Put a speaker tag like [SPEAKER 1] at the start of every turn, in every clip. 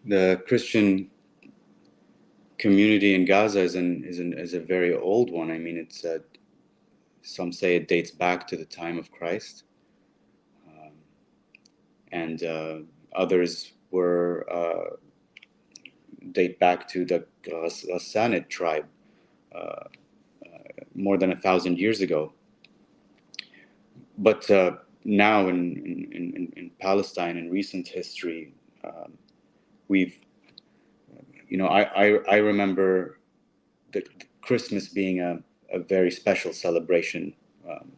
[SPEAKER 1] The Christian community in Gaza is a very old one. I mean, it's some say it dates back to the time of Christ, um, and others were date back to the 𝐓𝐡𝐞 tribe uh, more than 1,000 years ago. But now in Palestine, in recent history, we've, I remember the Christmas being a very special celebration um,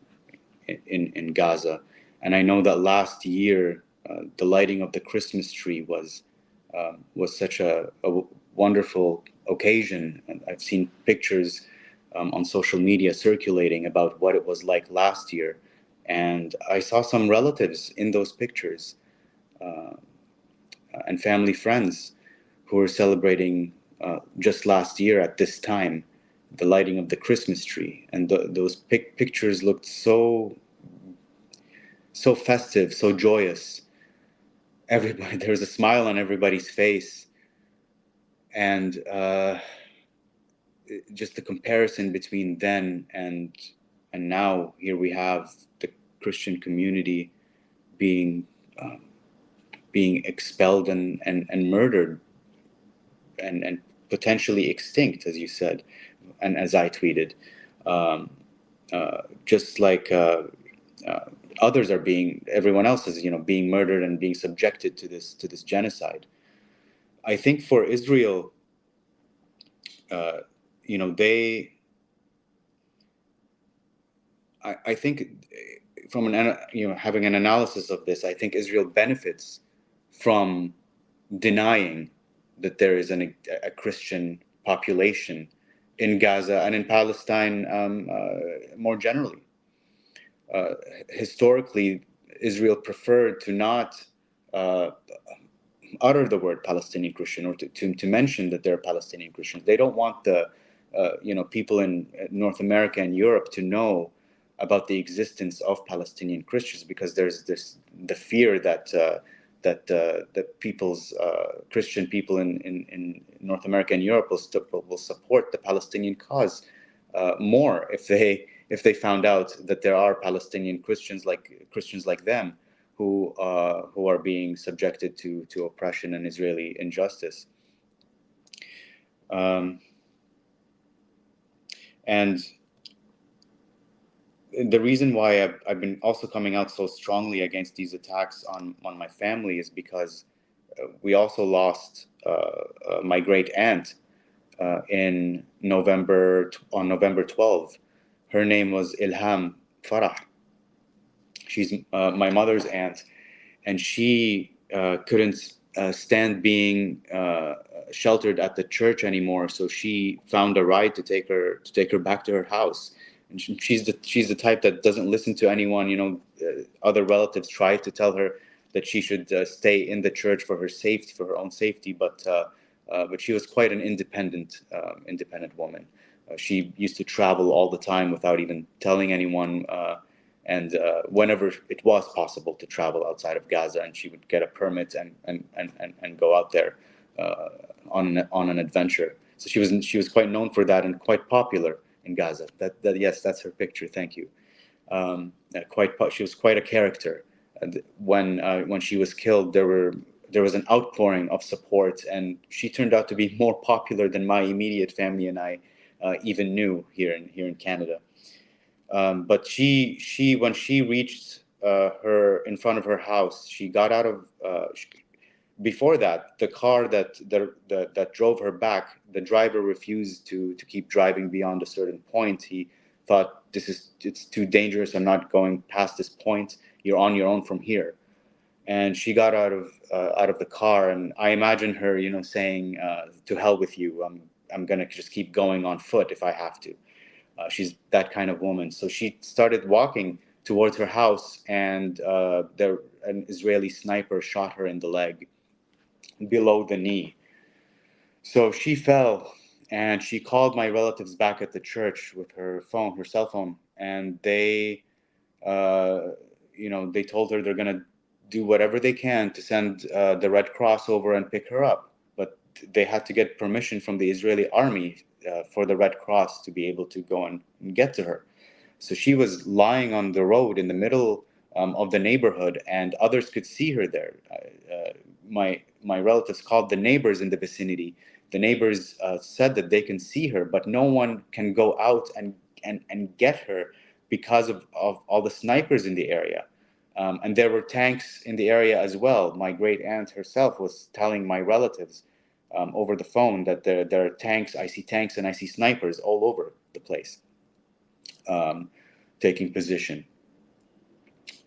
[SPEAKER 1] in Gaza. And I know that last year, the lighting of the Christmas tree was such a wonderful occasion. And I've seen pictures on social media circulating about what it was like last year. And I saw some relatives in those pictures uh, and family friends who were celebrating just last year at this time the lighting of the Christmas tree. And those pictures looked so festive, so joyous. Everybody, there was a smile on everybody's face. And just the comparison between then and now, here we have the Christian community being being expelled and murdered and potentially extinct, as you said, and as I tweeted, um, just like others are being, everyone else is, being murdered and being subjected to this genocide. I think for Israel, uh, they, I think from having an analysis of this, I think Israel benefits from denying that there is a Christian population in Gaza and in Palestine more generally. Historically, Israel preferred to not uh, utter the word Palestinian Christian, or to mention that they're Palestinian Christians. They don't want the people in North America and Europe to know about the existence of Palestinian Christians, because there's the fear that the people's Christian people in North America and Europe will support the Palestinian cause more if they found out that there are Palestinian Christians like them who are being subjected to oppression and Israeli injustice. And the reason why I've been also coming out so strongly against these attacks on my family is because we also lost my great aunt in on November 12th. Her name was Ilham Farah. She's my mother's aunt, and she couldn't stand being sheltered at the church anymore. So she found a ride to take her back to her house. And she's the type that doesn't listen to anyone. Other relatives tried to tell her that she should stay in the church for her own safety, but she was quite an independent woman. She used to travel all the time without even telling anyone. And whenever it was possible to travel outside of Gaza, and she would get a permit and go out there on an adventure. So she was quite known for that and quite popular in Gaza. Yes, that's her picture. Thank you. She was quite a character. And when she was killed, there was an outpouring of support, and she turned out to be more popular than my immediate family and I even knew here in Canada. But she when she reached her in front of her house, she got out of. Before that, the car that drove her back, the driver refused to keep driving beyond a certain point. He thought, it's too dangerous. I'm not going past this point. You're on your own from here. And she got out of the car, and I imagine her, saying, "To hell with you. I'm gonna just keep going on foot if I have to." She's that kind of woman. So she started walking towards her house, and an Israeli sniper shot her in the leg, below the knee. So she fell, and she called my relatives back at the church with her cell phone, and uh, they told her they're gonna do whatever they can to send the Red Cross over and pick her up. they had to get permission from the Israeli army for the Red Cross to be able to go and get to her. So she was lying on the road in the middle of the neighborhood, and others could see her there. My relatives called the neighbors in the vicinity. The neighbors said that they can see her, but no one can go out and get her because of all the snipers in the area. And there were tanks in the area as well. My great aunt herself was telling my relatives over the phone that there are tanks. I see tanks and I see snipers all over the place, taking position.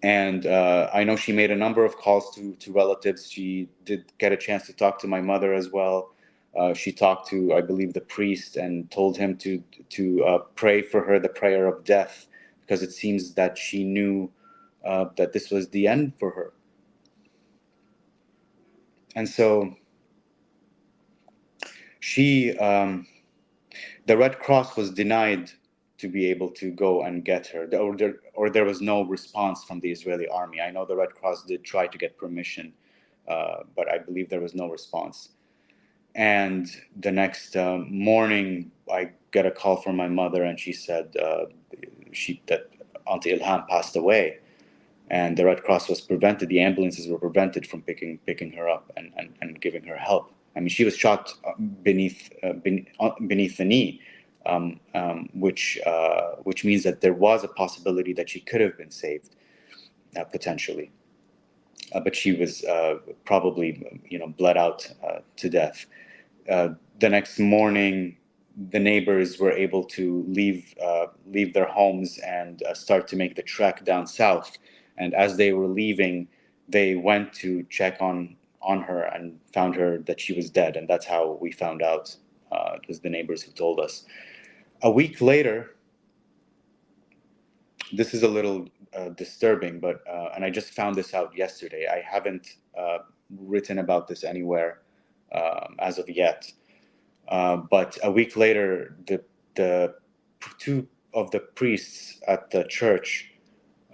[SPEAKER 1] And I know she made a number of calls to relatives. She did get a chance to talk to my mother as well. She talked to, I believe, the priest and told him to pray for her the prayer of death, because it seems that she knew that this was the end for her. And so she, the Red Cross was denied to be able to go and get her, or there was no response from the Israeli army. I know the Red Cross did try to get permission, but I believe there was no response. And the next morning, I get a call from my mother, and she said that Auntie Ilham passed away, and the Red Cross was prevented. The ambulances were prevented from picking her up and giving her help. I mean, she was shot beneath the knee, which means that there was a possibility that she could have been saved, potentially. But she was probably, bled out to death. The next morning, the neighbors were able to leave their homes and start to make the trek down south. And as they were leaving, they went to check on her and found her that she was dead. And that's how we found out. It was the neighbors who told us. A week later, this is a little disturbing, but and I just found this out yesterday. I haven't written about this anywhere as of yet. But a week later, the two of the priests at the church,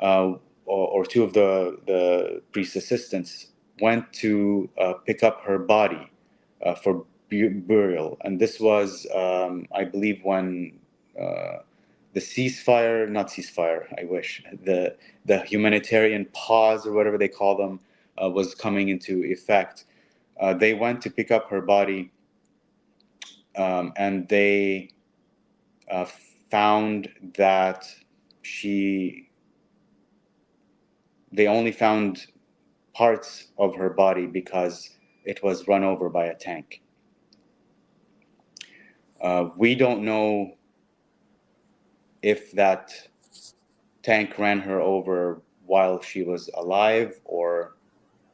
[SPEAKER 1] or two of the priest assistants, went to pick up her body for burial. And this was, I believe, when the the humanitarian pause, or whatever they call them, was coming into effect. They went to pick up her body, and they found that they only found parts of her body because it was run over by a tank. We don't know if that tank ran her over while she was alive or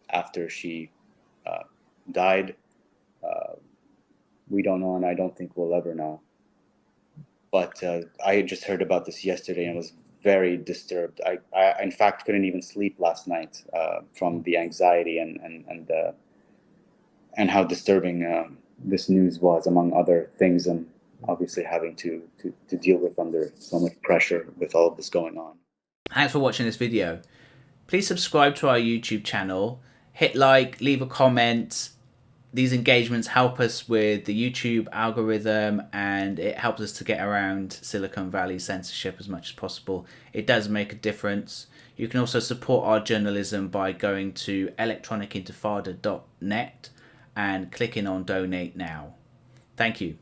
[SPEAKER 1] after she died. We don't know, and I don't think we'll ever know. But I just heard about this yesterday and was very disturbed. I in fact couldn't even sleep last night from the anxiety and how disturbing this news was, among other things, and obviously having to deal with under so much pressure with all of this going on.
[SPEAKER 2] Thanks for watching this video. Please subscribe to our YouTube channel, hit like, leave a comment. These engagements help us with the YouTube algorithm, and it helps us to get around Silicon Valley censorship as much as possible. It does make a difference. You can also support our journalism by going to electronicintifada.net and clicking on donate now. Thank you.